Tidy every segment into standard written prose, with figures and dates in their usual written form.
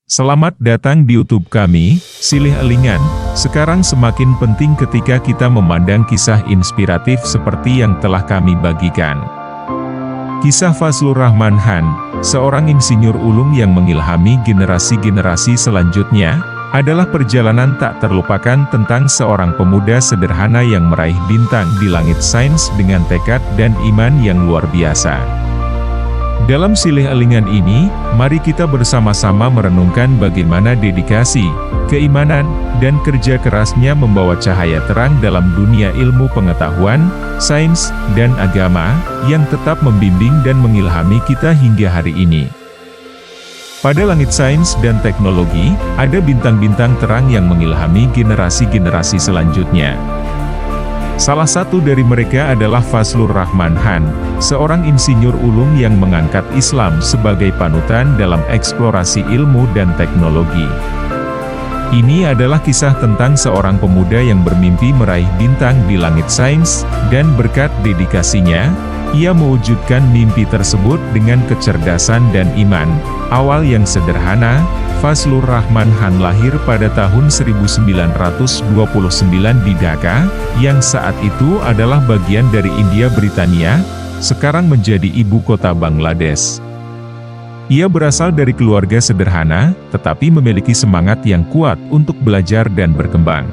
Selamat datang di YouTube kami, Silih Elingan. Sekarang semakin penting ketika kita memandang kisah inspiratif seperti yang telah kami bagikan. Kisah Fazlur Rahman Han, seorang insinyur ulung yang mengilhami generasi-generasi selanjutnya, adalah perjalanan tak terlupakan tentang seorang pemuda sederhana yang meraih bintang di langit sains dengan tekad dan iman yang luar biasa. Dalam Silih Elingan ini, mari kita bersama-sama merenungkan bagaimana dedikasi, keimanan, dan kerja kerasnya membawa cahaya terang dalam dunia ilmu pengetahuan, sains, dan agama, yang tetap membimbing dan mengilhami kita hingga hari ini. Pada langit sains dan teknologi, ada bintang-bintang terang yang mengilhami generasi-generasi selanjutnya. Salah satu dari mereka adalah Fazlur Rahman Han, seorang insinyur ulung yang mengangkat Islam sebagai panutan dalam eksplorasi ilmu dan teknologi. Ini adalah kisah tentang seorang pemuda yang bermimpi meraih bintang di langit sains, dan berkat dedikasinya, ia mewujudkan mimpi tersebut dengan kecerdasan dan iman. Awal yang sederhana, Fazlur Rahman Han lahir pada tahun 1929 di Dhaka, yang saat itu adalah bagian dari India Britania, sekarang menjadi ibu kota Bangladesh. Ia berasal dari keluarga sederhana, tetapi memiliki semangat yang kuat untuk belajar dan berkembang.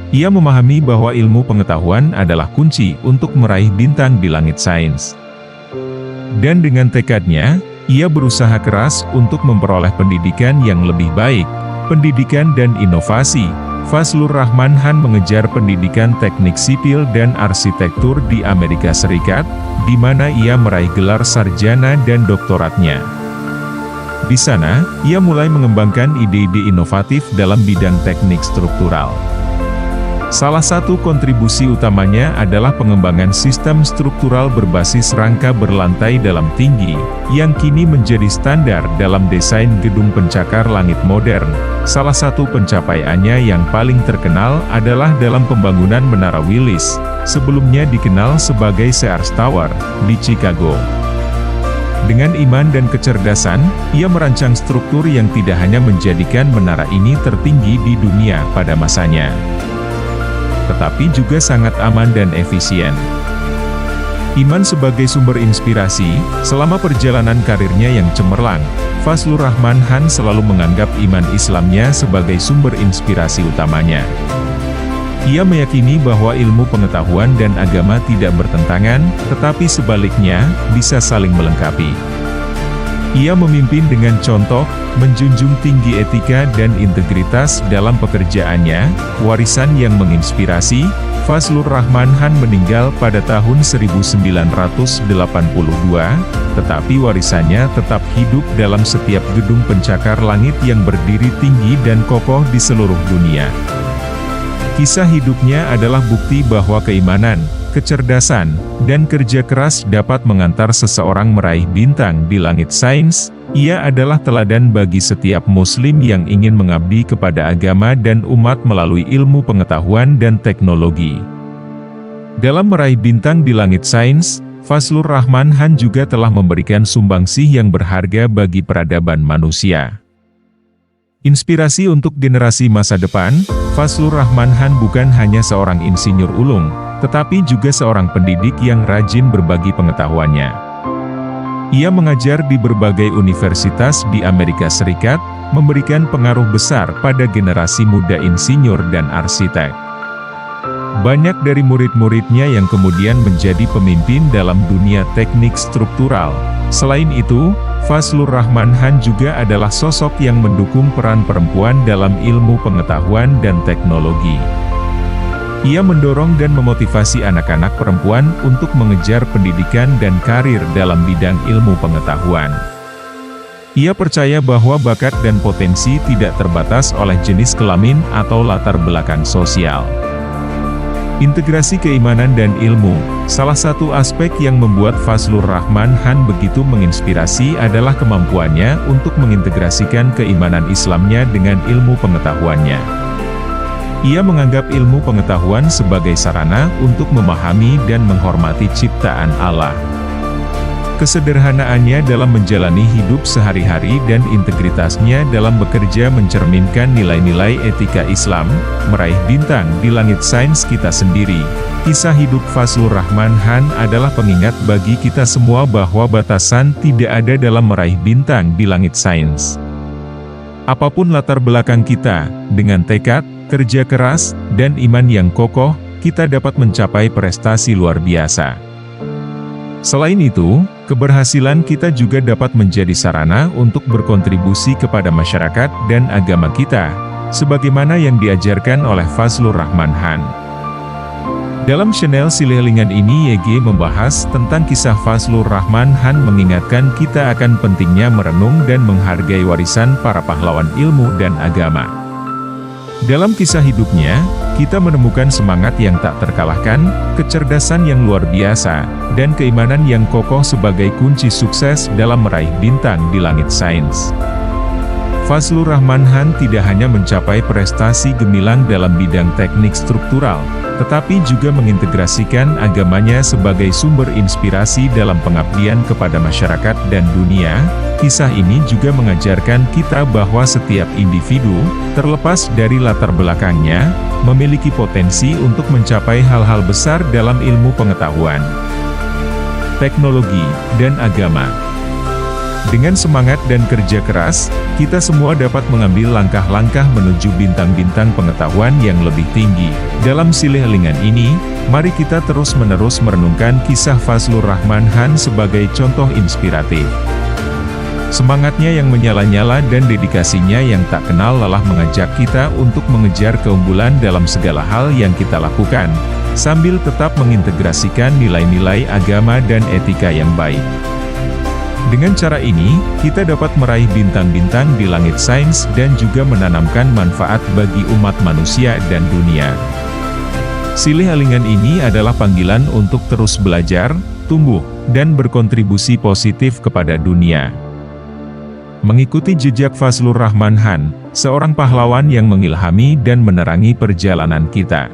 Ia memahami bahwa ilmu pengetahuan adalah kunci untuk meraih bintang di langit sains. Dan dengan tekadnya, ia berusaha keras untuk memperoleh pendidikan yang lebih baik, pendidikan dan inovasi. Fazlur Rahman Han mengejar pendidikan teknik sipil dan arsitektur di Amerika Serikat, di mana ia meraih gelar sarjana dan doktoratnya. Di sana, ia mulai mengembangkan ide-ide inovatif dalam bidang teknik struktural. Salah satu kontribusi utamanya adalah pengembangan sistem struktural berbasis rangka berlantai dalam tinggi, yang kini menjadi standar dalam desain gedung pencakar langit modern. Salah satu pencapaiannya yang paling terkenal adalah dalam pembangunan Menara Willis, sebelumnya dikenal sebagai Sears Tower, di Chicago. Dengan iman dan kecerdasan, ia merancang struktur yang tidak hanya menjadikan menara ini tertinggi di dunia pada masanya, tetapi juga sangat aman dan efisien. Iman sebagai sumber inspirasi, selama perjalanan karirnya yang cemerlang, Fazlur Rahman Han selalu menganggap iman Islamnya sebagai sumber inspirasi utamanya. Ia meyakini bahwa ilmu pengetahuan dan agama tidak bertentangan, tetapi sebaliknya, bisa saling melengkapi. Ia memimpin dengan contoh, menjunjung tinggi etika dan integritas dalam pekerjaannya, warisan yang menginspirasi. Fazlur Rahman Han meninggal pada tahun 1982, tetapi warisannya tetap hidup dalam setiap gedung pencakar langit yang berdiri tinggi dan kokoh di seluruh dunia. Kisah hidupnya adalah bukti bahwa keimanan, kecerdasan, dan kerja keras dapat mengantar seseorang meraih bintang di langit sains. Ia adalah teladan bagi setiap muslim yang ingin mengabdi kepada agama dan umat melalui ilmu pengetahuan dan teknologi. Dalam meraih bintang di langit sains, Fazlur Rahman Han juga telah memberikan sumbangsih yang berharga bagi peradaban manusia. Inspirasi untuk generasi masa depan, Fazlur Rahman Han bukan hanya seorang insinyur ulung, tetapi juga seorang pendidik yang rajin berbagi pengetahuannya. Ia mengajar di berbagai universitas di Amerika Serikat, memberikan pengaruh besar pada generasi muda insinyur dan arsitek. Banyak dari murid-muridnya yang kemudian menjadi pemimpin dalam dunia teknik struktural. Selain itu, Fazlur Rahman Han juga adalah sosok yang mendukung peran perempuan dalam ilmu pengetahuan dan teknologi. Ia mendorong dan memotivasi anak-anak perempuan untuk mengejar pendidikan dan karir dalam bidang ilmu pengetahuan. Ia percaya bahwa bakat dan potensi tidak terbatas oleh jenis kelamin atau latar belakang sosial. Integrasi keimanan dan ilmu, salah satu aspek yang membuat Fazlur Rahman Han begitu menginspirasi adalah kemampuannya untuk mengintegrasikan keimanan Islamnya dengan ilmu pengetahuannya. Ia menganggap ilmu pengetahuan sebagai sarana untuk memahami dan menghormati ciptaan Allah. Kesederhanaannya dalam menjalani hidup sehari-hari dan integritasnya dalam bekerja mencerminkan nilai-nilai etika Islam, meraih bintang di langit sains kita sendiri. Kisah hidup Fazlur Rahman Han adalah pengingat bagi kita semua bahwa batasan tidak ada dalam meraih bintang di langit sains. Apapun latar belakang kita, dengan tekad, kerja keras, dan iman yang kokoh, kita dapat mencapai prestasi luar biasa. Selain itu, keberhasilan kita juga dapat menjadi sarana untuk berkontribusi kepada masyarakat dan agama kita, sebagaimana yang diajarkan oleh Fazlur Rahman Han. Dalam channel Silih Halingan ini YG membahas tentang kisah Fazlur Rahman Han mengingatkan kita akan pentingnya merenung dan menghargai warisan para pahlawan ilmu dan agama. Dalam kisah hidupnya, kita menemukan semangat yang tak terkalahkan, kecerdasan yang luar biasa, dan keimanan yang kokoh sebagai kunci sukses dalam meraih bintang di langit sains. Fazlur Rahman Han tidak hanya mencapai prestasi gemilang dalam bidang teknik struktural, tetapi juga mengintegrasikan agamanya sebagai sumber inspirasi dalam pengabdian kepada masyarakat dan dunia. Kisah ini juga mengajarkan kita bahwa setiap individu, terlepas dari latar belakangnya, memiliki potensi untuk mencapai hal-hal besar dalam ilmu pengetahuan, teknologi, dan agama. Dengan semangat dan kerja keras, kita semua dapat mengambil langkah-langkah menuju bintang-bintang pengetahuan yang lebih tinggi. Dalam Silih Halingan ini, mari kita terus-menerus merenungkan kisah Fazlur Rahman Han sebagai contoh inspiratif. Semangatnya yang menyala-nyala dan dedikasinya yang tak kenal lelah mengajak kita untuk mengejar keunggulan dalam segala hal yang kita lakukan, sambil tetap mengintegrasikan nilai-nilai agama dan etika yang baik. Dengan cara ini, kita dapat meraih bintang-bintang di langit sains dan juga menanamkan manfaat bagi umat manusia dan dunia. Silih Halingan ini adalah panggilan untuk terus belajar, tumbuh, dan berkontribusi positif kepada dunia. Mengikuti jejak Fazlur Rahman Han, seorang pahlawan yang mengilhami dan menerangi perjalanan kita.